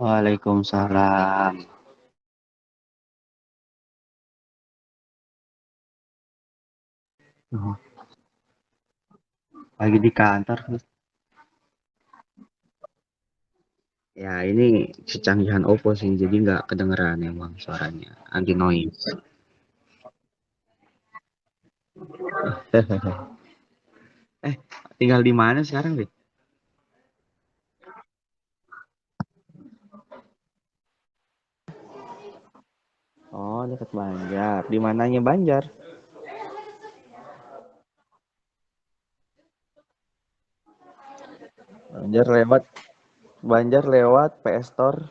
Waalaikumsalam. Oh, lagi di kantor. Ya ini kecanggihan Oppo sih, jadi nggak kedengeran emang suaranya. Anti noise. Eh, tinggal di mana sekarang, deh? Oh, dekat Banjar. Di mananya Banjar? Banjar lewat Banjar lewat PS Store,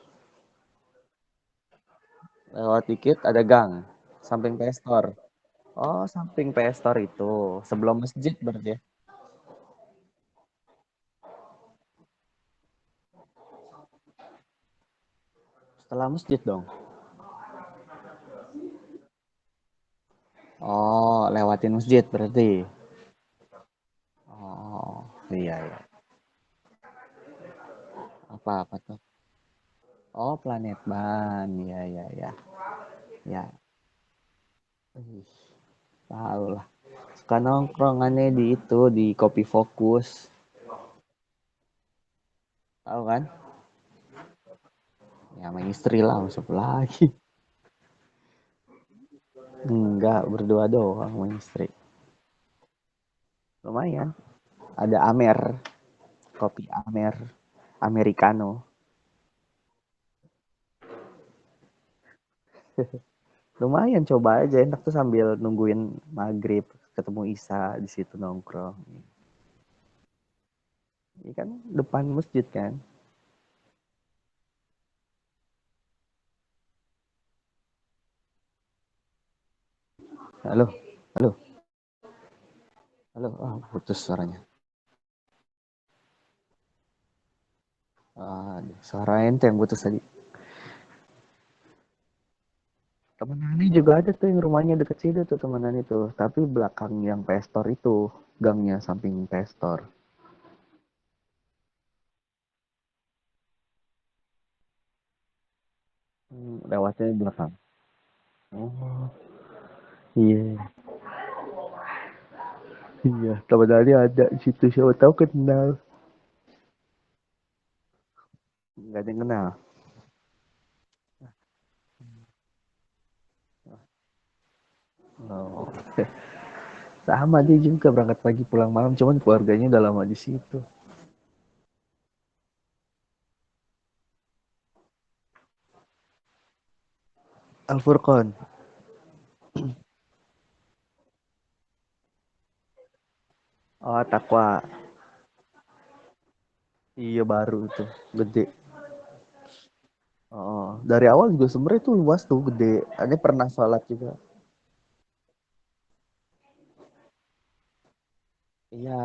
lewat dikit ada gang. Samping PS Store. Oh, samping PS Store itu. Sebelum masjid berarti ya. Setelah masjid dong. Oh, lewatin masjid berarti. Oh, iya ya. Apa-apa tuh? Oh, Planet Ban. Iya, iya, iya. Ya, ih, tahu lah. Suka nongkrongannya di itu, di Kopi Fokus. Tahu kan? Ya, sama istri lah, masuk lagi. Enggak, berdua doang sama istri. Lumayan. Ada Amer, kopi Amer, Americano. Lumayan, coba aja. Enak tuh sambil nungguin maghrib, ketemu Isa di situ nongkrong. Ini kan depan masjid kan. Halo, halo, halo. Ah, putus suaranya. Ah, suara ente yang putus tadi. Temen Nani juga ada tuh yang rumahnya deket situ tuh temen Nani tuh. Tapi belakang yang Pestor itu, gangnya samping Pestor. Lewatnya di belakang. Oh, iya. Iya, temen Nani ada di situ. Siapa tahu kenal. Gak ada yang kenal. Oh. Sama dia juga berangkat pagi pulang malam. Cuman keluarganya udah lama di situ. Al-Furqon. Oh, Takwa. Iya baru tuh. Gede. Oh, dari awal juga sebenarnya tuh luas tuh gede. Ini pernah sholat juga. Iya,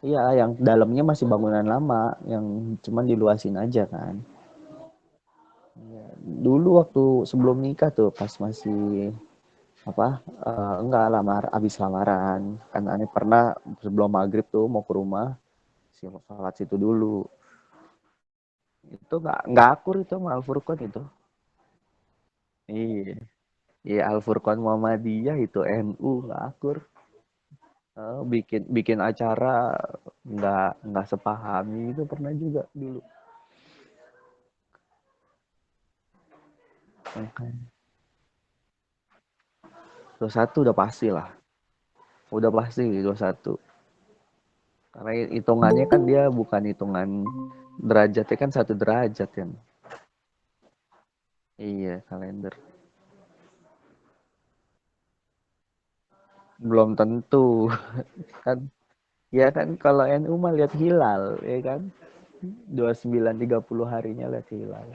iya, yang dalamnya masih bangunan lama, yang cuman diluasin aja kan. Iya. Dulu waktu sebelum nikah tuh, pas masih apa? Enggak lamar, abis lamaran. Kan aneh pernah sebelum maghrib tuh mau ke rumah, sholat situ dulu. Itu nggak akur itu sama Al Furqon itu. Iya, iya Al Furqon Muhammadiyah itu NU nggak akur. Bikin bikin acara nggak sepahami itu pernah juga dulu. Makanya. Terus satu udah pasti lah. Udah pasti 21. Karena hitungannya kan dia bukan hitungan derajatnya kan satu derajat kan. Iya, kalender. Belum tentu kan. Ya kan kalau NU mah lihat hilal ya kan. 29 30 harinya lihat hilal.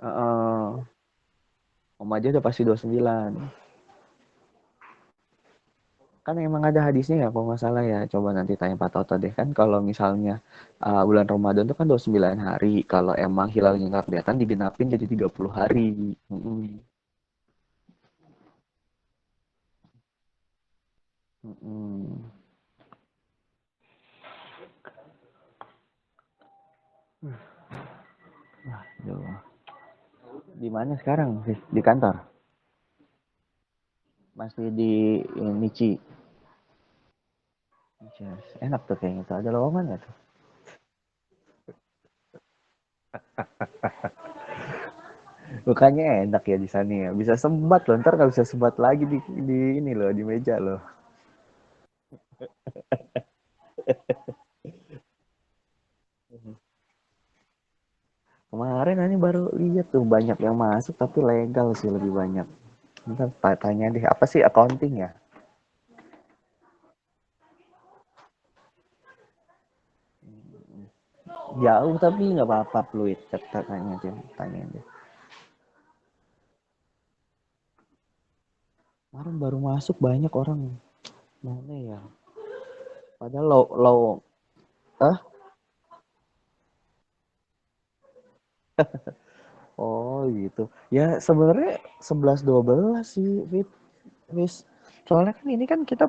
Heeh. Om aja udah pasti 29. Kan emang ada hadisnya ya kalau nggak salah ya. Coba nanti tanya Pak Toto deh kan kalau misalnya bulan Ramadan itu kan 29 hari. Kalau emang hilalnya nggak kelihatan digenapin jadi 30 hari. Mm-mm. Mm-mm. Di mana sekarang, Sis? Di kantor? Masih di Nici. Yes. Enak tuh kayaknya tuh. Ada lowongan nggak tuh? Bukannya enak ya di sana ya. Bisa sebat loh. Ntar nggak bisa sebat lagi di ini loh, di meja loh. Kemarin ini baru lihat tuh banyak yang masuk tapi legal sih lebih banyak. Ntar tanya deh, apa sih accounting ya? Jauh tapi nggak apa-apa fluid. Tanya aja, tanya aja. Kemarin baru masuk banyak orang. Mana ya? Padahal low ah oh gitu. Ya sebenarnya 11-12 sih Fit. Wis. Soalnya kan ini kan kita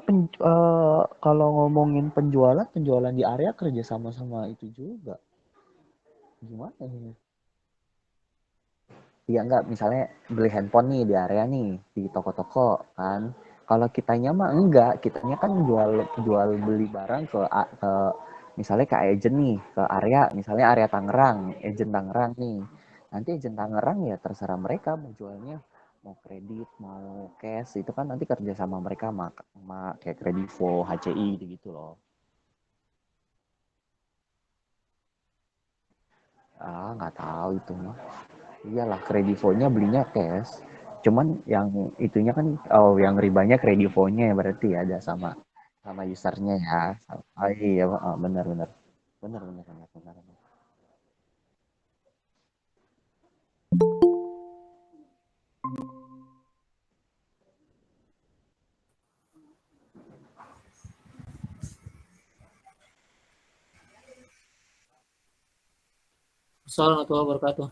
kalau ngomongin penjualan di area kerja sama-sama itu juga. Gimana ya? Iya enggak, misalnya beli handphone nih di area nih, di toko-toko kan. Kalau kitanya mah enggak, kitanya kan jual jual beli barang ke misalnya ke agent nih, ke area, misalnya area Tangerang, agent Tangerang nih. Nanti agent Tangerang ya terserah mereka mau jualnya mau kredit, mau cash, itu kan nanti kerja sama mereka sama kayak Kredivo, HCI gitu loh. Ah, nggak tahu itu mah. Iyalah kredivonya belinya cash. Cuman yang itunya kan oh yang ribanya kredivonya ya berarti ada sama sama usernya ya. Oh iya benar benar. Benar benar benar benar. Benar. Assalamualaikum warahmatullahi wabarakatuh.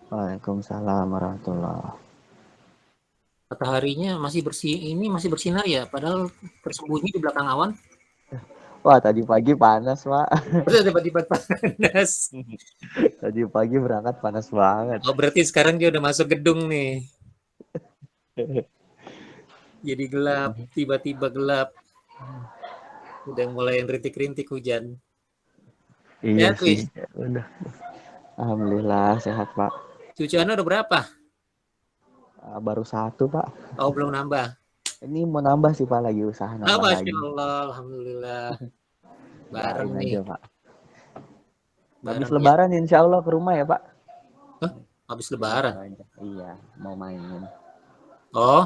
Waalaikumsalam warahmatullah. Mataharinya masih bersinar ya, padahal tersembunyi di belakang awan. Wah tadi pagi panas pak. Udah tiba-tiba panas. Tadi pagi berangkat panas banget. Oh, berarti sekarang dia udah masuk gedung nih. Jadi gelap, tiba-tiba gelap. Udah mulai rintik-rintik hujan. Iya Ya, sih. Chris. Udah. Alhamdulillah sehat pak. Cuci Anda udah berapa? Baru satu pak. Oh, belum nambah. Ini mau nambah sih pak lagi usaha Ah, nambah Masya lagi. Allah, Alhamdulillah. Bareng Doain nih, aja pak. Habis bareng ya. lebaran insya Allah ke rumah ya pak. Hah? Habis Gitu lebaran. aja. Iya, mau main. Oh,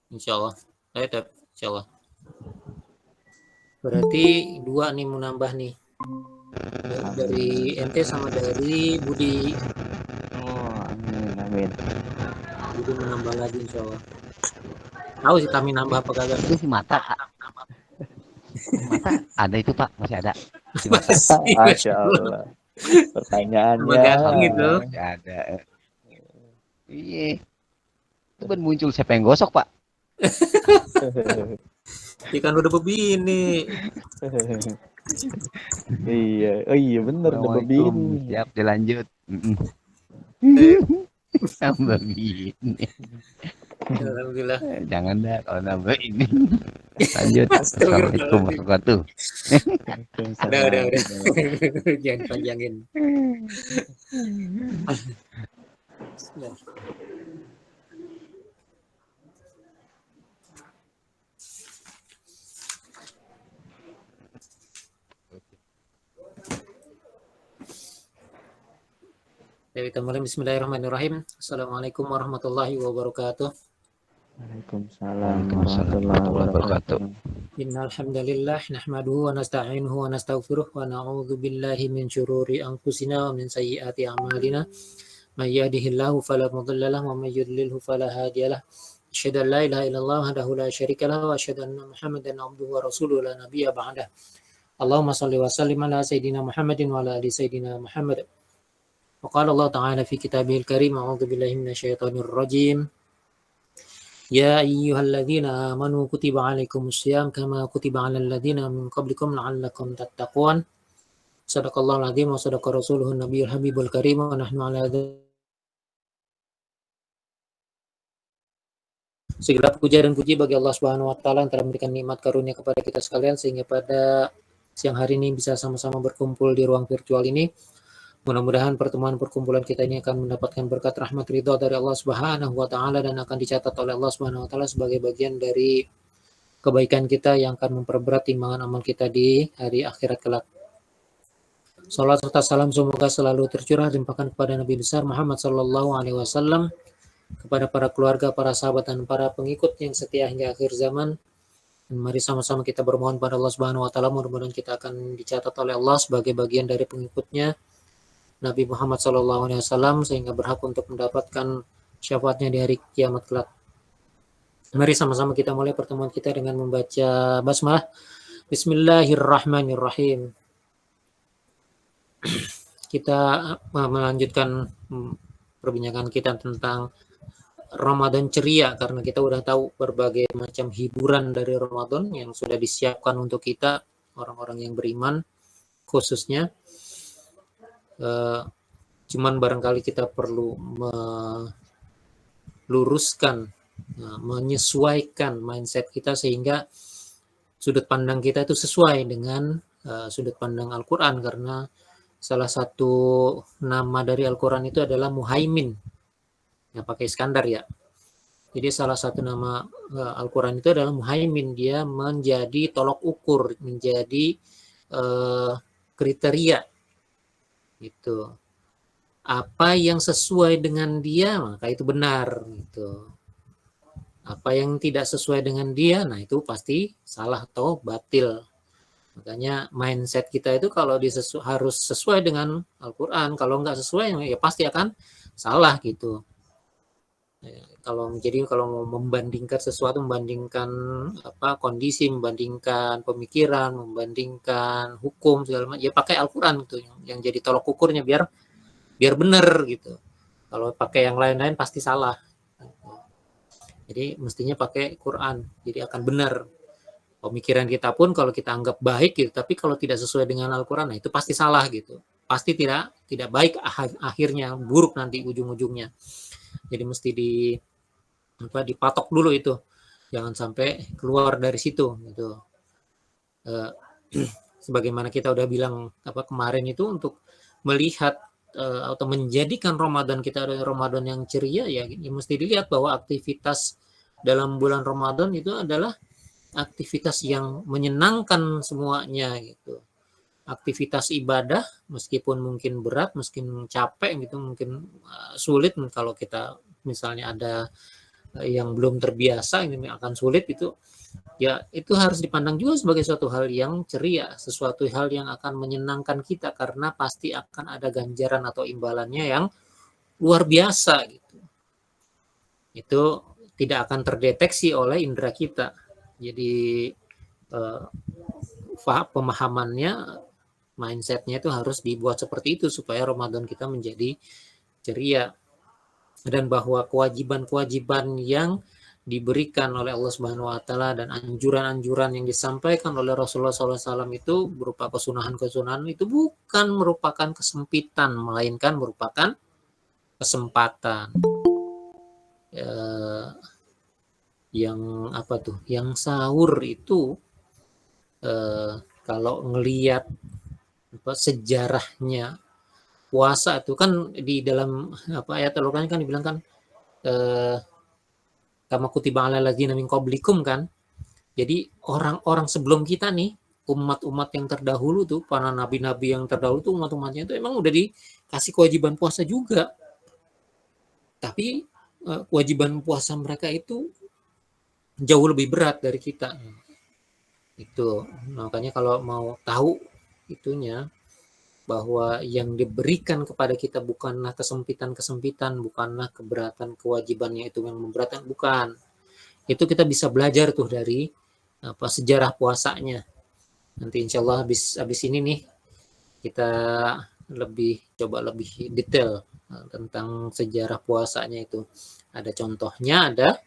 Insya Allah. Insya Allah. Berarti dua nih mau nambah nih. Dari Amin. NT sama dari Budi. Oh, amin, amin. Budi menambah lagi insya Allah. Tahu sih kami nambah apa kagak. Itu si mata, si mata ada itu Pak, masih ada si mata. Masih, Masya Masya Allah. Allah. Tambah Pertanyaannya. ganteng itu. Alhamdulillah masih ada. Iya, itu kan muncul siapa yang gosok Pak? Ya kan udah begini. Iya, oh iya bener udah Assalamualaikum, begini. siap dilanjut. Eh, Nambah begini. Alhamdulillah. Jangan dah kalau nambah ini. Lanjut. Assalamualaikum Astagfirullahaladzim. warahmatullahi wabarakatuh. Waalaikumsalam. Udah. Jangan panjangin. Bismillah. Dari kemarin Bismillahirrahmanirrahim. Assalamualaikum warahmatullahi wabarakatuh. Waalaikumsalam Waalaikumsalam warahmatullahi warahmatullahi wabarakatuh. wabarakatuh. Innalhamdulillah nahmaduhu wa nasta'inuhu wa nastaghfiruh wa na'udzu billahi min syururi anfusina wa min sayyiati a'malina. May yahdihillahu fala mudilla lahu wa may yudlilhu fala hadiyalah. Asyhadu an la ilaha illallah wahdahu la syarika lahu wa asyhadu anna Muhammadan abduhu wa rasuluhu la nabiyya ba'dah. Allahumma shalli wa sallim ala sayyidina Muhammadin wa ala ali sayyidina Muhammad. Wa qala Allah ta'ala fi kitabihil karim a'udzu billahi minasyaitonir rajim. يا أيها الذين آمنوا كتب عليكم الصيام كما كتب على الذين من قبلكم لعلكم تتقون صدق الله العظيم وصدق رسوله النبي الحبيب الكريم ونحن على ذلك Segala puja dan puji bagi Allah Subhanahu wa taala yang telah memberikan nikmat karunia kepada kita sekalian sehingga pada siang hari ini bisa sama-sama berkumpul di ruang virtual ini. Mudah-mudahan pertemuan perkumpulan kita ini akan mendapatkan berkat rahmat ridha dari Allah Subhanahu wa taala dan akan dicatat oleh Allah Subhanahu wa taala sebagai bagian dari kebaikan kita yang akan memperberat timbangan amal kita di hari akhirat kelak. Salat serta salam semoga selalu tercurah limpahkan kepada Nabi besar Muhammad sallallahu alaihi wasallam, kepada para keluarga, para sahabat dan para pengikut yang setia hingga akhir zaman. Dan mari sama-sama kita bermohon pada Allah Subhanahu wa taala, mudah-mudahan kita akan dicatat oleh Allah sebagai bagian dari pengikutnya Nabi Muhammad sallallahu alaihi wasallam sehingga berhak untuk mendapatkan syafaatnya di hari kiamat kelak. Mari sama-sama kita mulai pertemuan kita dengan membaca basmalah. Bismillahirrahmanirrahim. Kita melanjutkan perbincangan kita tentang Ramadan ceria, karena kita udah tahu berbagai macam hiburan dari Ramadan yang sudah disiapkan untuk kita, orang-orang yang beriman khususnya. Cuman barangkali kita perlu meluruskan, menyesuaikan mindset kita sehingga sudut pandang kita itu sesuai dengan sudut pandang Al-Quran, karena salah satu nama dari Al-Quran itu adalah Muhaimin, yang pakai Iskandar ya. Jadi salah satu nama Al-Quran itu adalah Muhaimin, dia menjadi tolok ukur, menjadi kriteria gitu. Apa yang sesuai dengan dia maka itu benar gitu. Apa yang tidak sesuai dengan dia, nah itu pasti salah atau batil. Makanya mindset kita itu kalau harus sesuai dengan Al-Quran, kalau nggak sesuai ya pasti akan salah gitu. Kalau mau membandingkan sesuatu, membandingkan kondisi, membandingkan pemikiran, membandingkan hukum segala macam, ya pakai Al-Quran gitu yang jadi tolok ukurnya biar benar gitu. Kalau pakai yang lain-lain pasti salah. Jadi mestinya pakai Quran, jadi akan benar. Pemikiran kita pun kalau kita anggap baik gitu, tapi kalau tidak sesuai dengan Al-Quran, nah itu pasti salah gitu. Pasti tidak baik akhirnya, buruk nanti ujung-ujungnya. Jadi mesti dipatok dulu itu, jangan sampai keluar dari situ gitu. Sebagaimana kita udah bilang kemarin itu, untuk melihat atau menjadikan Ramadan kita adalah Ramadan yang ceria, ya mesti dilihat bahwa aktivitas dalam bulan Ramadan itu adalah aktivitas yang menyenangkan semuanya gitu. Aktivitas ibadah meskipun mungkin berat, mungkin capek gitu, mungkin sulit kalau kita misalnya ada yang belum terbiasa, ini akan sulit itu. Ya itu harus dipandang juga sebagai suatu hal yang ceria, sesuatu hal yang akan menyenangkan kita, karena pasti akan ada ganjaran atau imbalannya yang luar biasa gitu. Itu tidak akan terdeteksi oleh indera kita. Jadi pemahamannya, mindsetnya itu harus dibuat seperti itu supaya Ramadan kita menjadi ceria, dan bahwa kewajiban-kewajiban yang diberikan oleh Allah Subhanahu wa taala dan anjuran-anjuran yang disampaikan oleh Rasulullah SAW itu berupa kesunahan-kesunahan, itu bukan merupakan kesempitan, melainkan merupakan kesempatan. Yang sahur itu kalau ngelihat sejarahnya puasa itu kan di dalam ayat Al-Quran kan dibilang kan kama kutiba alal ladzina min qablikum kan. Jadi orang-orang sebelum kita nih, umat-umat yang terdahulu tuh, para nabi-nabi yang terdahulu tuh, umat-umatnya itu emang udah dikasih kewajiban puasa juga. Tapi kewajiban puasa mereka itu jauh lebih berat dari kita. Itu makanya kalau mau tahu itunya, bahwa yang diberikan kepada kita bukanlah kesempitan-kesempitan, bukanlah keberatan kewajibannya itu yang memberatkan, bukan. Itu kita bisa belajar tuh dari sejarah puasanya. Nanti insya Allah habis ini nih kita coba lebih detail tentang sejarah puasanya itu. Ada contohnya, ada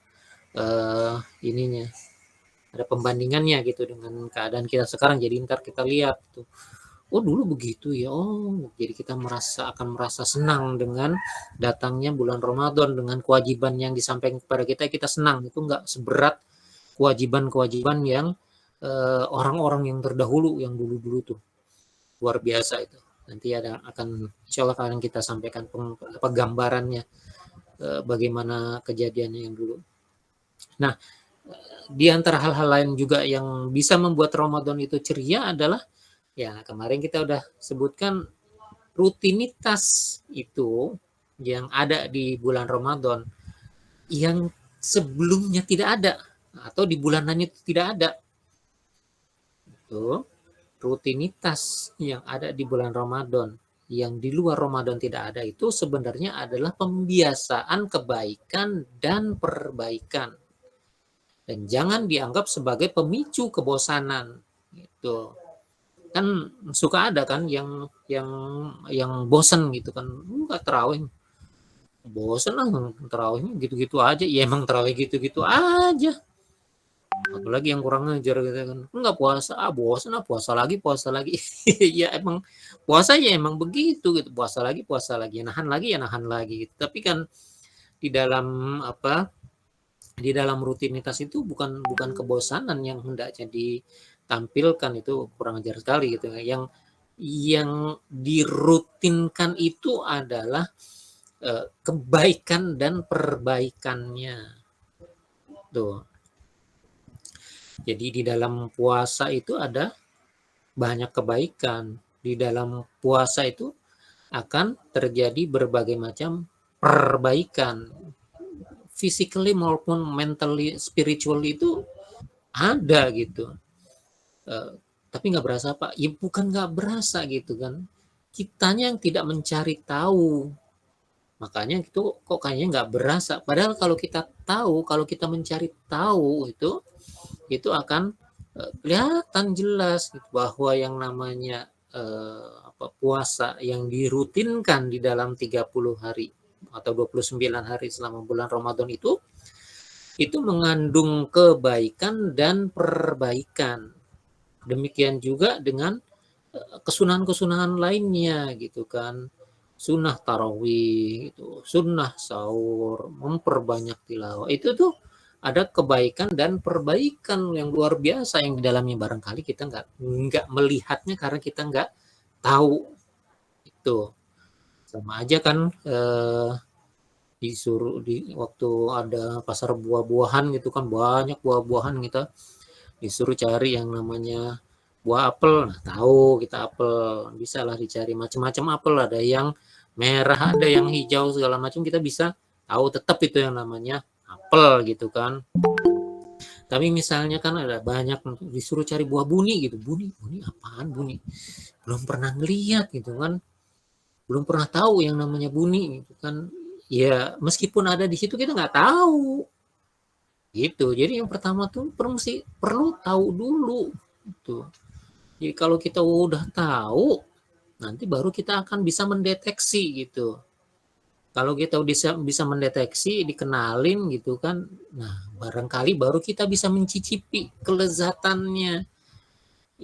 ada pembandingannya gitu dengan keadaan kita sekarang. Jadi ntar kita lihat tuh, oh dulu begitu ya, oh jadi kita akan merasa senang dengan datangnya bulan Ramadan, dengan kewajiban yang disampaikan kepada kita, kita senang. Itu enggak seberat kewajiban-kewajiban yang orang-orang yang terdahulu, yang dulu-dulu tuh. Luar biasa itu. Nanti insya Allah akan kita sampaikan gambarannya, bagaimana kejadiannya yang dulu. Nah, di antara hal-hal lain juga yang bisa membuat Ramadan itu ceria adalah, ya kemarin kita udah sebutkan, rutinitas itu yang ada di bulan Ramadan yang sebelumnya tidak ada atau di bulanannya itu tidak ada. Itu rutinitas yang ada di bulan Ramadan yang di luar Ramadan tidak ada, itu sebenarnya adalah pembiasaan kebaikan dan perbaikan. Dan jangan dianggap sebagai pemicu kebosanan. Gitu. Kan suka ada kan yang bosan gitu kan, enggak terawih, bosan lah terawihnya gitu-gitu aja. Ya emang terawih gitu-gitu aja, apalagi yang kurang ajar gitu kan, enggak puasa, bosan lah, puasa lagi ya emang puasa ya emang begitu gitu, puasa lagi nahan lagi gitu. Tapi kan di dalam di dalam rutinitas itu bukan kebosanan yang hendaknya ditampilkan, itu kurang ajar sekali gitu. Yang dirutinkan itu adalah kebaikan dan perbaikannya. Tuh. Jadi di dalam puasa itu ada banyak kebaikan. Di dalam puasa itu akan terjadi berbagai macam perbaikan. Physically maupun mentally, spiritually itu ada gitu. Tapi nggak berasa Pak. Ya bukan nggak berasa gitu kan. Kitanya yang tidak mencari tahu. Makanya itu kok kayaknya nggak berasa. Padahal kalau kita tahu, kalau kita mencari tahu itu akan kelihatan jelas gitu, bahwa yang namanya puasa yang dirutinkan di dalam 30 hari atau 29 hari selama bulan Ramadan itu mengandung kebaikan dan perbaikan. Demikian juga dengan kesunahan-kesunahan lainnya gitu kan. Sunnah tarawih, gitu, sunnah sahur, memperbanyak tilawah. Itu tuh ada kebaikan dan perbaikan yang luar biasa yang di dalamnya, barangkali kita nggak melihatnya karena kita nggak tahu. Itu sama aja kan, disuruh waktu ada pasar buah-buahan gitu kan, banyak buah-buahan, kita disuruh cari yang namanya buah apel. Nah, tahu kita apel, bisa lah dicari macam-macam apel, ada yang merah, ada yang hijau, segala macam kita bisa tahu, tetap itu yang namanya apel gitu kan. Tapi misalnya kan ada banyak disuruh cari buah buni gitu, buni apaan buni, belum pernah ngeliat gitu kan, belum pernah tahu yang namanya buni gitu kan. Ya meskipun ada di situ kita nggak tahu gitu. Jadi yang pertama tuh perlu tahu dulu gitu. Jadi kalau kita udah tahu, nanti baru kita akan bisa mendeteksi gitu. Kalau kita bisa mendeteksi, dikenalin gitu kan, nah barangkali baru kita bisa mencicipi kelezatannya.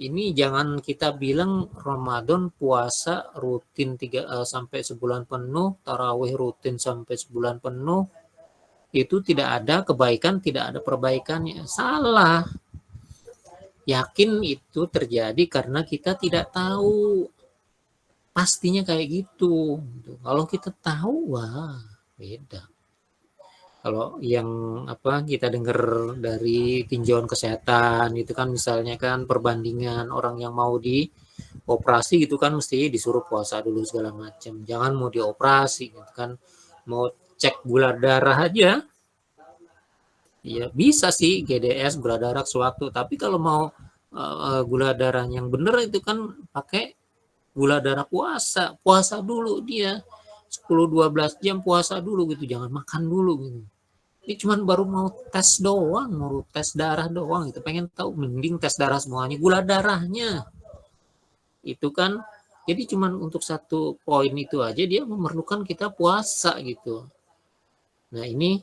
Ini jangan kita bilang Ramadan puasa rutin sampai sebulan penuh, tarawih rutin sampai sebulan penuh, itu tidak ada kebaikan, tidak ada perbaikannya. Salah. Yakin itu terjadi karena kita tidak tahu. Pastinya kayak gitu. Kalau kita tahu, wah beda. Kalau yang kita dengar dari tinjauan kesehatan itu kan, misalnya kan perbandingan orang yang mau dioperasi gitu kan, mesti disuruh puasa dulu segala macam. Jangan mau dioperasi gitu kan, mau cek gula darah aja, ya bisa sih GDS, gula darah sewaktu. Tapi kalau mau gula darah yang benar itu kan pakai gula darah puasa dulu dia 10-12 jam puasa dulu gitu, jangan makan dulu gitu. Ini cuman baru mau tes doang, mau tes darah doang gitu, pengen tahu, mending tes darah semuanya, gula darahnya itu kan. Jadi cuman untuk satu poin itu aja dia memerlukan kita puasa gitu. Nah ini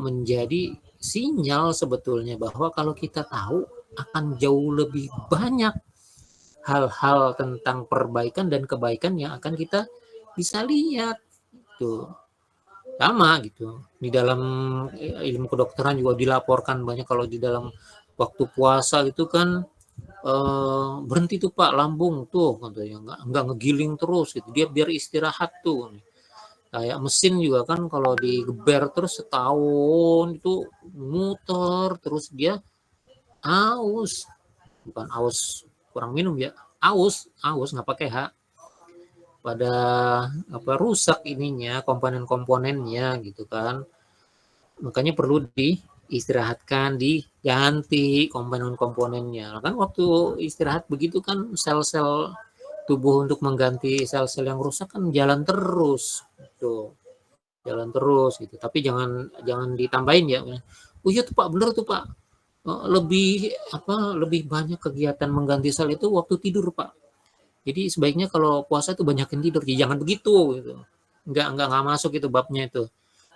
menjadi sinyal sebetulnya bahwa kalau kita tahu akan jauh lebih banyak hal-hal tentang perbaikan dan kebaikan yang akan kita bisa lihat tuh. Sama gitu. Di dalam ilmu kedokteran juga dilaporkan banyak kalau di dalam waktu puasa itu kan berhenti tuh Pak lambung tuh katanya nggak ngegiling terus gitu. Dia biar istirahat tuh. Kayak mesin juga kan kalau digeber terus setahun itu muter terus dia aus, bukan aus kurang minum ya, aus nggak pakai H, pada apa rusak ininya komponen-komponennya gitu kan, makanya perlu diistirahatkan, diganti komponen-komponennya kan. Waktu istirahat begitu kan sel-sel tubuh untuk mengganti sel-sel yang rusak kan jalan terus tuh, jalan terus gitu. Tapi jangan jangan ditambahin ya, oh iya tuh Pak, bener tuh Pak. Lebih apa lebih banyak kegiatan mengganti sel itu waktu tidur Pak. Jadi sebaiknya kalau puasa itu banyakin tidur. Jadi jangan begitu gitu. Enggak masuk itu babnya itu.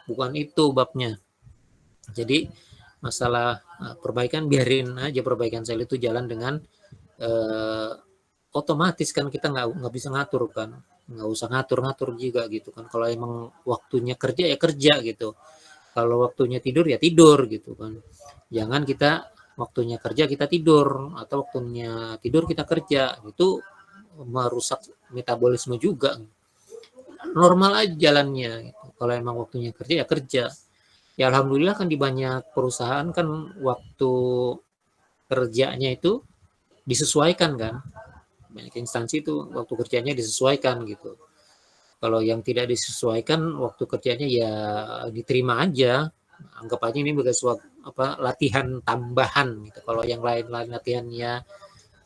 Bukan itu babnya. Jadi masalah perbaikan biarin aja, perbaikan sel itu jalan dengan eh, otomatis kan, kita nggak bisa ngatur kan, nggak usah ngatur-ngatur juga gitu kan. Kalau emang waktunya kerja ya kerja gitu, kalau waktunya tidur ya tidur gitu kan. Jangan kita waktunya kerja kita tidur, atau waktunya tidur kita kerja, itu merusak metabolisme juga. Normal aja jalannya gitu. Kalau emang waktunya kerja ya kerja. Ya alhamdulillah kan di banyak perusahaan kan waktu kerjanya itu disesuaikan kan. Banyak instansi itu waktu kerjanya disesuaikan gitu. Kalau yang tidak disesuaikan waktu kerjanya ya diterima aja. Anggap aja ini sebagai suatu apa latihan tambahan gitu. Kalau yang lain-lain latihannya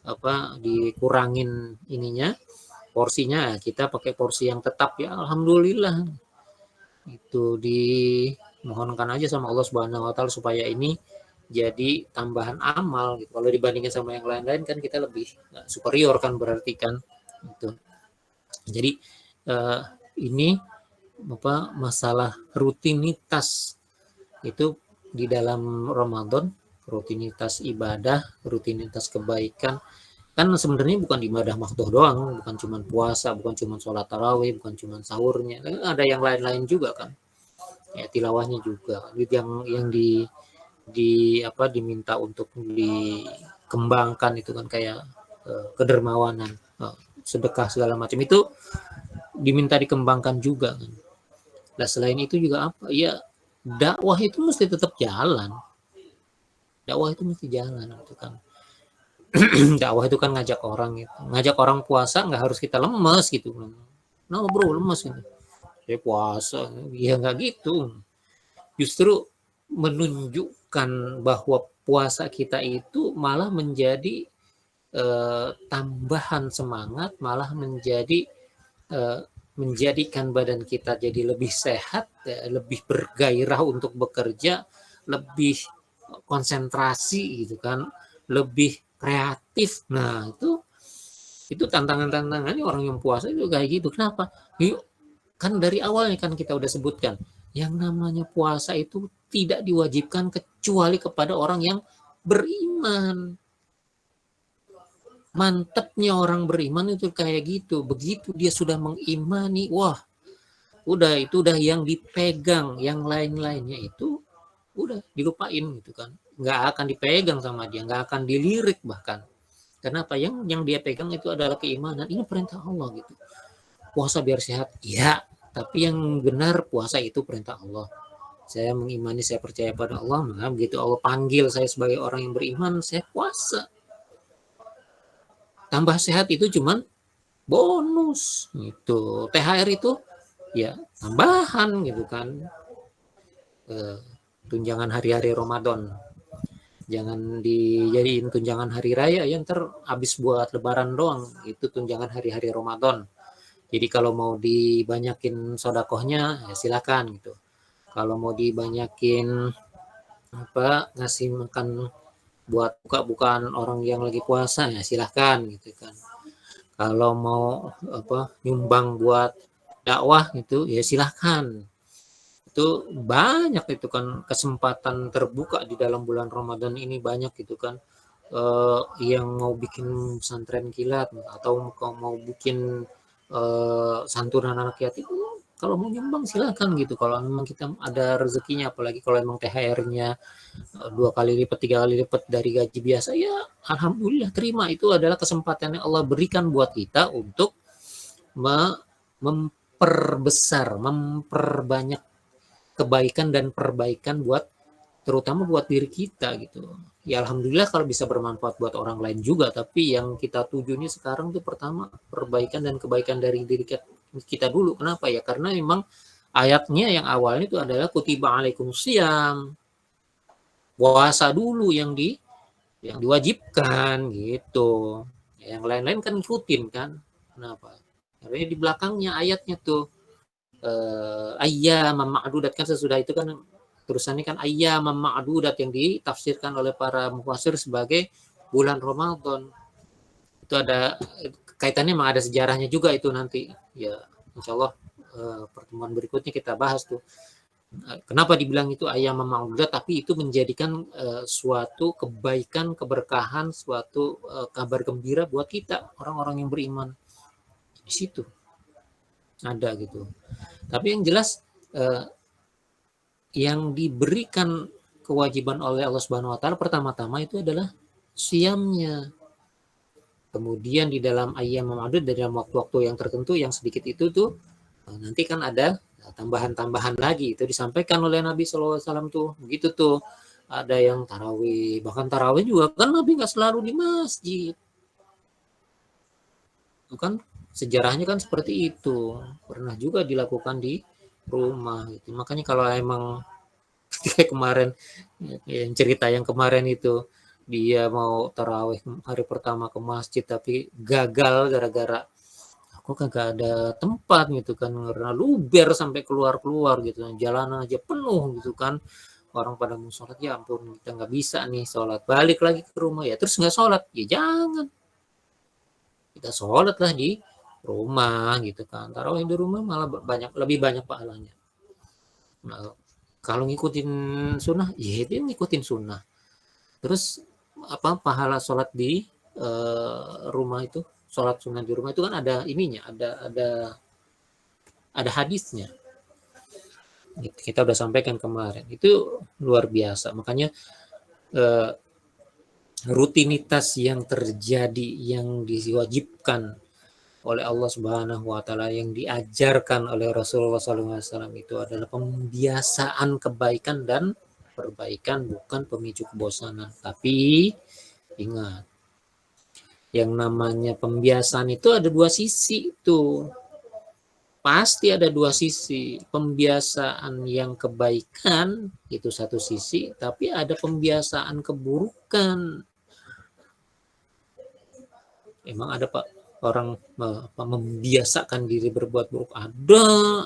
apa dikurangin ininya porsinya, kita pakai porsi yang tetap ya alhamdulillah. Itu dimohonkan aja sama Allah Subhanahu wa taala supaya ini jadi tambahan amal gitu. Kalau dibandingin sama yang lain-lain kan kita lebih superior kan berarti kan itu. Jadi eh, ini apa masalah rutinitas itu di dalam Ramadan, rutinitas ibadah, rutinitas kebaikan kan sebenarnya bukan ibadah makhluk doang, bukan cuma puasa, bukan cuma sholat tarawih, bukan cuma sahurnya, ada yang lain-lain juga kan, ya tilawahnya juga yang di apa diminta untuk dikembangkan itu kan, kayak kedermawanan, sedekah segala macam itu diminta dikembangkan juga kan. Nah selain itu juga apa ya, dakwah itu mesti tetap jalan, dakwah itu mesti jalan gitu kan. Dakwah itu kan ngajak orang puasa, nggak harus kita lemes gitu kan. Nah bro lemes gitu, saya puasa ya nggak gitu, justru menunjukkan bahwa puasa kita itu malah menjadi tambahan semangat, malah menjadi menjadikan badan kita jadi lebih sehat, lebih bergairah untuk bekerja, lebih konsentrasi gitu kan, lebih kreatif. Nah, itu tantangan-tantangannya orang yang puasa itu kayak gitu. Kenapa? Yuk, kan dari awalnya kan kita udah sebutkan, yang namanya puasa itu tidak diwajibkan kecuali kepada orang yang beriman. Mantapnya orang beriman itu kayak gitu. Begitu dia sudah mengimani, wah, udah itu udah yang dipegang, yang lain-lainnya itu udah dilupain gitu kan. Nggak akan dipegang sama dia, nggak akan dilirik bahkan. Kenapa? Yang dia pegang itu adalah keimanan. Ini perintah Allah gitu. Puasa biar sehat, ya. Tapi yang benar puasa itu perintah Allah. Saya mengimani, saya percaya pada Allah. Maka begitu Allah panggil saya sebagai orang yang beriman, saya puasa. Tambah sehat itu cuman bonus gitu. THR itu ya tambahan gitu kan. Tunjangan hari-hari Ramadan. Jangan dijadiin tunjangan hari raya yang habis buat lebaran doang. Itu tunjangan hari-hari Ramadan. Jadi kalau mau dibanyakin sodakohnya ya silakan gitu. Kalau mau dibanyakin apa ngasih makan buat buka-bukaan orang yang lagi puasa ya silahkan gitu kan. Kalau mau apa nyumbang buat dakwah gitu ya silahkan. Itu banyak itu kan kesempatan terbuka di dalam bulan Ramadan ini, banyak gitu kan. yang mau bikin pesantren kilat atau mau bikin santunan anak yatim, kalau mau nyumbang silakan gitu. Kalau memang kita ada rezekinya, apalagi kalau memang THR-nya 2 kali lipat, 3 kali lipat dari gaji biasa, ya alhamdulillah terima. Itu adalah kesempatan yang Allah berikan buat kita untuk memperbesar, memperbanyak kebaikan dan perbaikan buat terutama buat diri kita gitu. Ya alhamdulillah kalau bisa bermanfaat buat orang lain juga, tapi yang kita tuju ini sekarang tuh pertama perbaikan dan kebaikan dari diri kita dulu. Kenapa ya? Karena memang ayatnya yang awalnya itu adalah kutiba alaikumusiyam, puasa dulu yang diwajibkan gitu. Yang lain-lain kan ngikutin kan. Kenapa? Karena di belakangnya ayatnya tuh ayyam ma'dudat, kan sesudah itu kan terusannya kan ayyam ma'dudat yang ditafsirkan oleh para mufassir sebagai bulan Ramadan. Itu ada kaitannya, memang ada sejarahnya juga itu nanti. Ya, insyaallah pertemuan berikutnya kita bahas tuh. Kenapa dibilang itu ayyam ma'dudat, tapi itu menjadikan suatu kebaikan, keberkahan, suatu kabar gembira buat kita orang-orang yang beriman. Di situ ada gitu. Tapi yang jelas yang diberikan kewajiban oleh Allah Subhanahu wa taala pertama-tama itu adalah siamnya. Kemudian di dalam ayyam ma'dud, dalam waktu-waktu yang tertentu yang sedikit itu tuh nanti kan ada tambahan-tambahan lagi, itu disampaikan oleh Nabi SAW tuh. Begitu tuh. Ada yang tarawih, bahkan tarawih juga kan Nabi nggak selalu di masjid. Itu kan sejarahnya kan seperti itu. Pernah juga dilakukan di rumah gitu. Makanya kalau emang kayak kemarin yang cerita yang kemarin itu dia mau tarawih hari pertama ke masjid tapi gagal gara-gara aku kagak ada tempat gitu kan, karena luber sampai keluar-keluar gitu, jalanan aja penuh gitu kan, orang pada mau sholat, ya ampun kita nggak bisa nih sholat, balik lagi ke rumah ya terus nggak sholat, ya jangan, kita sholat lah di rumah gitu kan, tarawih di rumah malah lebih banyak pahalanya. Nah, kalau ngikutin sunnah, ya dia ngikutin sunnah. Terus apa pahala sholat di rumah itu, sholat sunnah di rumah itu kan ada ininya, ada hadisnya. Kita udah sampaikan kemarin. Itu luar biasa. Makanya rutinitas yang terjadi, yang diwajibkan oleh Allah Subhanahu wa taala, yang diajarkan oleh Rasulullah SAW itu adalah pembiasaan kebaikan dan perbaikan, bukan pemicu kebosanan. Tapi ingat, yang namanya pembiasaan itu ada dua sisi tuh. Pasti ada dua sisi. Pembiasaan yang kebaikan itu satu sisi, tapi ada pembiasaan keburukan. Emang ada Pak orang membiasakan diri berbuat buruk? Ada.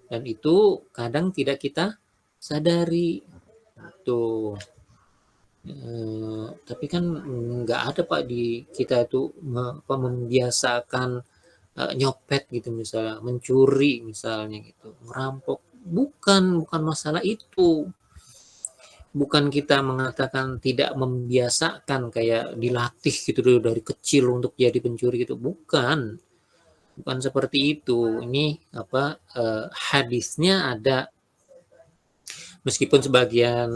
Dan itu kadang tidak kita sadari. Tuh. Tapi kan nggak ada Pak di kita itu membiasakan nyopet gitu misalnya, mencuri misalnya gitu, merampok. Bukan masalah itu. Bukan kita mengatakan tidak membiasakan kayak dilatih gitu dari kecil untuk jadi pencuri gitu. Bukan seperti itu. Ini apa hadisnya ada. Meskipun sebagian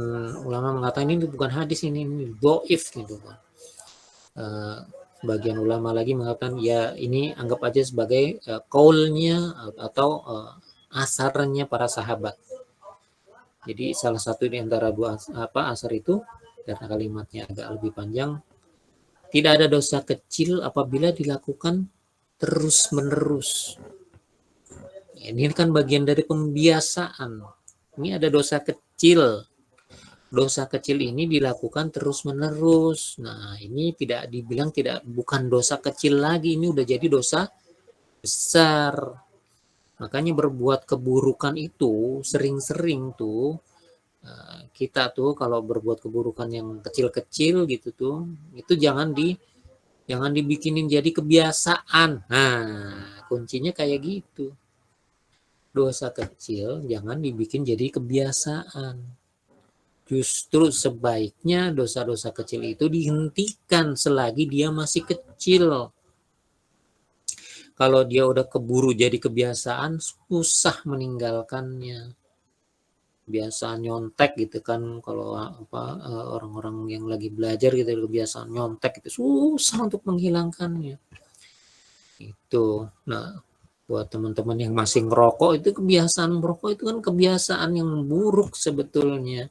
ulama mengatakan ini bukan hadis, ini dhaif gitu kan. Sebagian ulama lagi mengatakan ya ini anggap aja sebagai qaulnya atau asarnya para sahabat. Jadi salah satu di antara dua asar itu, karena kalimatnya agak lebih panjang, tidak ada dosa kecil apabila dilakukan terus-menerus. Ini kan bagian dari pembiasaan. Ini ada dosa kecil. Dosa kecil ini dilakukan terus-menerus. Nah, ini tidak dibilang bukan dosa kecil lagi, ini udah jadi dosa besar. Makanya berbuat keburukan itu sering-sering tuh kita tuh kalau berbuat keburukan yang kecil-kecil gitu tuh, itu jangan dibikinin jadi kebiasaan. Nah, kuncinya kayak gitu. Dosa kecil jangan dibikin jadi kebiasaan. Justru sebaiknya dosa-dosa kecil itu dihentikan selagi dia masih kecil. Kalau dia udah keburu jadi kebiasaan, susah meninggalkannya. Kebiasaan nyontek gitu kan, kalau orang-orang yang lagi belajar gitu kebiasaan nyontek itu susah untuk menghilangkannya. Itu. Nah, buat teman-teman yang masih ngerokok, itu kebiasaan merokok itu kan kebiasaan yang buruk sebetulnya.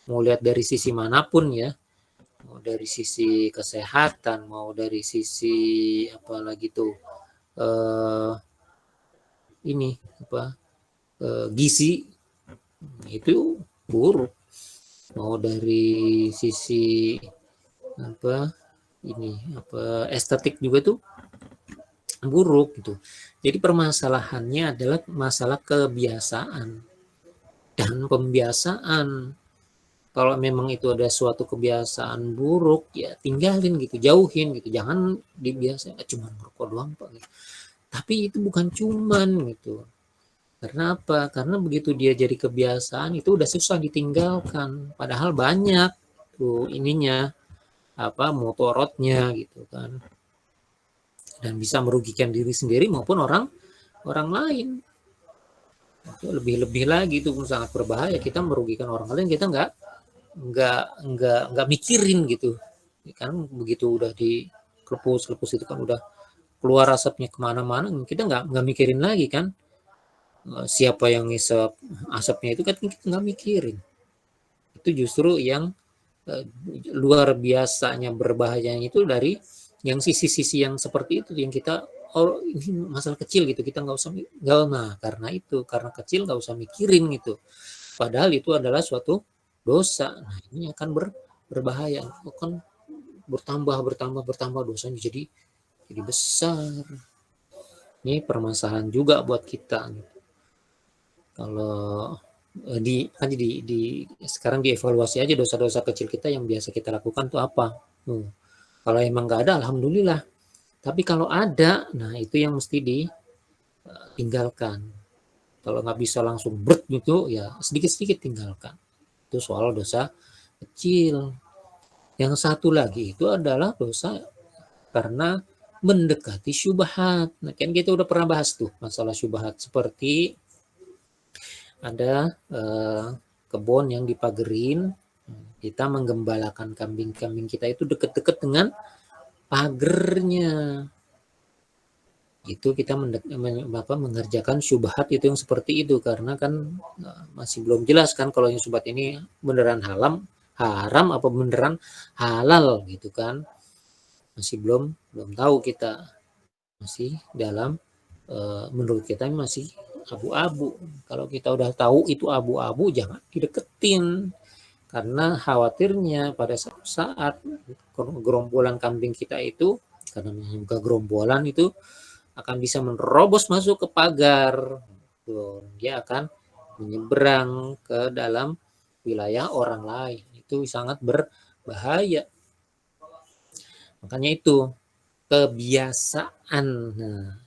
Mau lihat dari sisi manapun ya, mau dari sisi kesehatan, mau dari sisi apalagi tuh ini gizi, itu buruk. Mau dari sisi estetik juga tuh buruk gitu. Jadi permasalahannya adalah masalah kebiasaan dan pembiasaan. Kalau memang itu ada suatu kebiasaan buruk, ya tinggalin gitu, jauhin gitu. Jangan dibiasain cuma merokok doang Pak. Tapi itu bukan cuman gitu. Karena apa? Karena begitu dia jadi kebiasaan itu udah susah ditinggalkan. Padahal banyak tuh ininya mutorotnya gitu kan. Dan bisa merugikan diri sendiri maupun orang lain. Itu lebih lagi itu sangat berbahaya. Kita merugikan orang lain, kita nggak mikirin gitu. Kan begitu udah di kelepus itu kan udah keluar asapnya kemana-mana, kita nggak mikirin lagi kan siapa yang ngisap asapnya, itu kan kita nggak mikirin. Itu justru yang luar biasanya berbahayanya itu dari yang sisi-sisi yang seperti itu yang kita ini masalah kecil gitu, kita nggak usah karena kecil nggak usah mikirin gitu, padahal itu adalah suatu dosa. Nah ini akan berbahaya, akan bertambah dosanya jadi besar. Ini permasalahan juga buat kita. Kalau sekarang dievaluasi aja dosa-dosa kecil kita yang biasa kita lakukan tuh apa. Kalau emang nggak ada, alhamdulillah. Tapi kalau ada, nah itu yang mesti ditinggalkan. Kalau nggak bisa langsung berat gitu, ya sedikit-sedikit tinggalkan. Itu soal dosa kecil. Yang satu lagi itu adalah dosa karena mendekati syubhat. Nah, kan kita udah pernah bahas tuh masalah syubhat, seperti ada kebun yang dipagerin, kita menggembalakan kambing-kambing kita itu deket-deket dengan pagernya. Itu kita mengerjakan syubhat itu yang seperti itu, karena kan masih belum jelas kan kalau yang syubhat ini beneran haram apa beneran halal gitu kan. Masih belum tahu, kita masih dalam menurut kita masih abu-abu. Kalau kita udah tahu itu abu-abu, jangan dideketin, karena khawatirnya pada saat gerombolan kambing kita itu, karena juga gerombolan itu akan bisa menerobos masuk ke pagar, dia akan menyeberang ke dalam wilayah orang lain, itu sangat berbahaya. Makanya itu kebiasaan. Nah,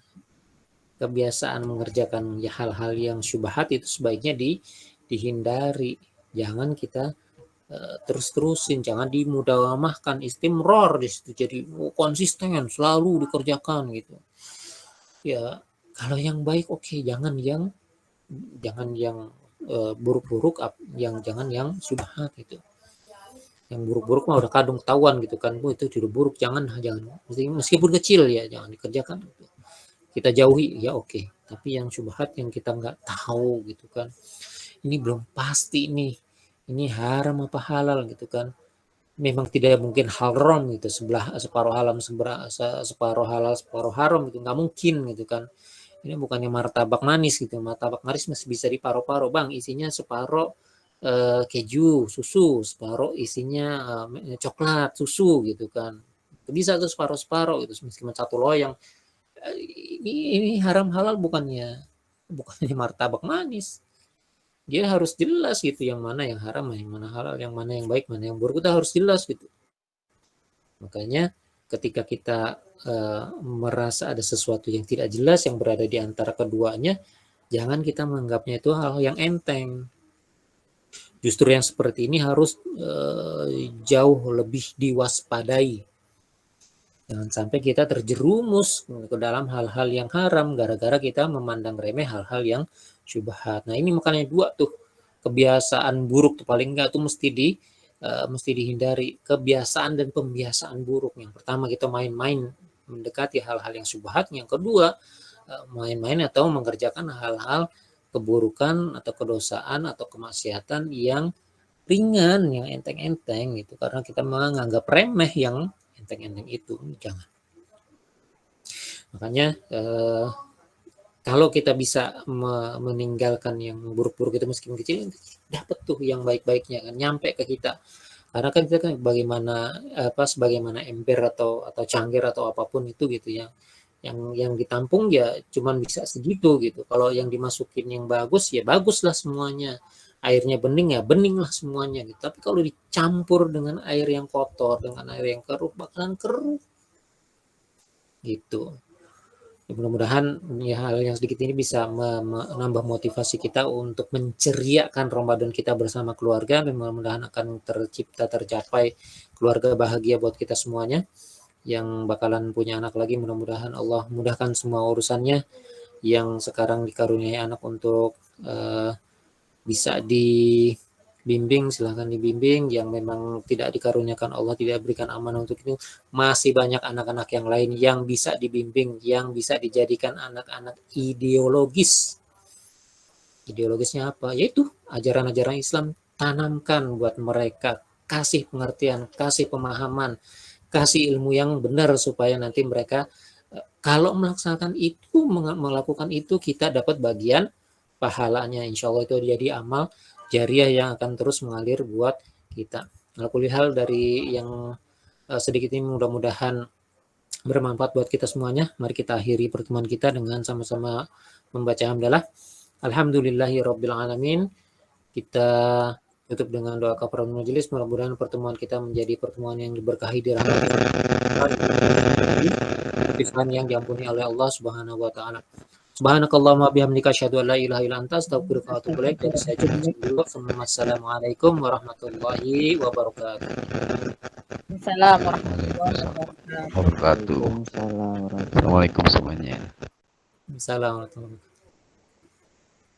kebiasaan mengerjakan hal-hal yang syubhat itu sebaiknya dihindari. Jangan kita terus-terusin, jangan dimudawamahkan, istimror di situ, jadi konsisten selalu dikerjakan gitu. Ya kalau yang baik oke, jangan yang buruk-buruk, jangan yang syubhat gitu. Yang buruk-buruk mah udah kadung ketahuan gitu kan, itu sudah buruk, jangan meskipun kecil ya jangan dikerjakan gitu. Kita jauhi ya oke, tapi yang syubhat yang kita nggak tahu gitu kan, ini belum pasti nih ini haram apa halal gitu kan, memang tidak mungkin haram gitu, separuh halal separuh halal separuh haram gitu, nggak mungkin gitu kan. Ini bukannya martabak manis gitu, martabak manis masih bisa diparo-paro, bang isinya separuh keju susu, separuh isinya coklat susu gitu kan, bisa tuh separuh gitu meskipun satu loyang. Ini haram halal bukannya martabak manis. Dia harus jelas gitu yang mana yang haram, yang mana halal, yang mana yang baik, mana yang buruk, kita harus jelas gitu. Makanya ketika kita merasa ada sesuatu yang tidak jelas yang berada di antara keduanya, jangan kita menganggapnya itu hal yang enteng. Justru yang seperti ini harus jauh lebih diwaspadai. Jangan sampai kita terjerumus ke dalam hal-hal yang haram gara-gara kita memandang remeh hal-hal yang syubhat. Nah ini makanya dua tuh kebiasaan buruk tuh paling enggak tuh mesti dihindari, kebiasaan dan pembiasaan buruk. Yang pertama kita main-main mendekati hal-hal yang syubhat, yang kedua main-main atau mengerjakan hal-hal keburukan atau kedosaan atau kemaksiatan yang ringan, yang enteng-enteng gitu, karena kita menganggap remeh yang enteng-enteng itu. Jangan. Makanya kalau kita bisa meninggalkan yang buruk-buruk itu meskipun kecil, dapat tuh yang baik-baiknya kan nyampe ke kita. Karena kan kita kan sebagaimana ember atau cangkir atau apapun itu gitu ya. Yang ditampung ya cuman bisa segitu gitu. Kalau yang dimasukin yang bagus ya baguslah semuanya. Airnya bening ya beninglah semuanya gitu. Tapi kalau dicampur dengan air yang kotor, dengan air yang keruh, bakalan keruh. Gitu. Ya, mudah-mudahan ya, hal yang sedikit ini bisa menambah motivasi kita untuk menceriakan Ramadan kita bersama keluarga, dan mudah-mudahan akan tercapai keluarga bahagia buat kita semuanya. Yang bakalan punya anak lagi, mudah-mudahan Allah mudahkan semua urusannya. Yang sekarang dikaruniai anak untuk bisa dibimbing, silahkan dibimbing. Yang memang tidak dikaruniakan Allah, tidak berikan amanah untuk itu, masih banyak anak-anak yang lain yang bisa dibimbing, yang bisa dijadikan anak-anak ideologis. Ideologisnya apa? Yaitu ajaran-ajaran Islam, tanamkan buat mereka, kasih pengertian, kasih pemahaman, kasih ilmu yang benar supaya nanti mereka kalau melaksanakan itu, melakukan itu, kita dapat bagian pahalanya. Insya Allah itu jadi amal jariah yang akan terus mengalir buat kita. Alhamdulillah dari yang sedikit ini mudah-mudahan bermanfaat buat kita semuanya. Mari kita akhiri pertemuan kita dengan sama-sama membaca hamdalah. Alhamdulillahirabbil alamin. Kita tutup dengan doa kafaratul majelis. Mudah-mudahan pertemuan kita menjadi pertemuan yang diberkahi, dirahmati Tuhan yang diampuni oleh Allah Subhanahu wa taala. Subhanakallahumma bihamdika asyhadu an la ilaha illa anta astaghfiruka wa atubu ilaik. Dari saya Jum'at. Assalamualaikum warahmatullahi wabarakatuh. Assalamualaikum warahmatullahi Wabarakatuh. Assalamualaikum semuanya. Assalamualaikum.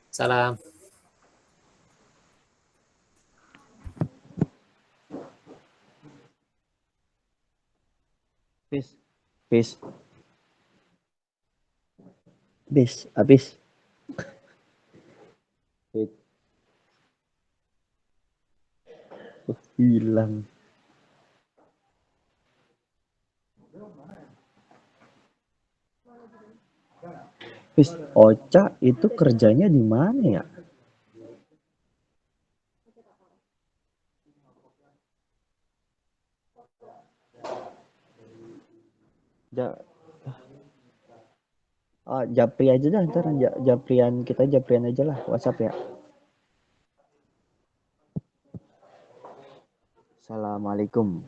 Salam. Peace. Habis. Hilang. Ocha itu kerjanya di mana ya? Japri aja dah, ntar Japrian aja lah, WhatsApp ya. Assalamualaikum.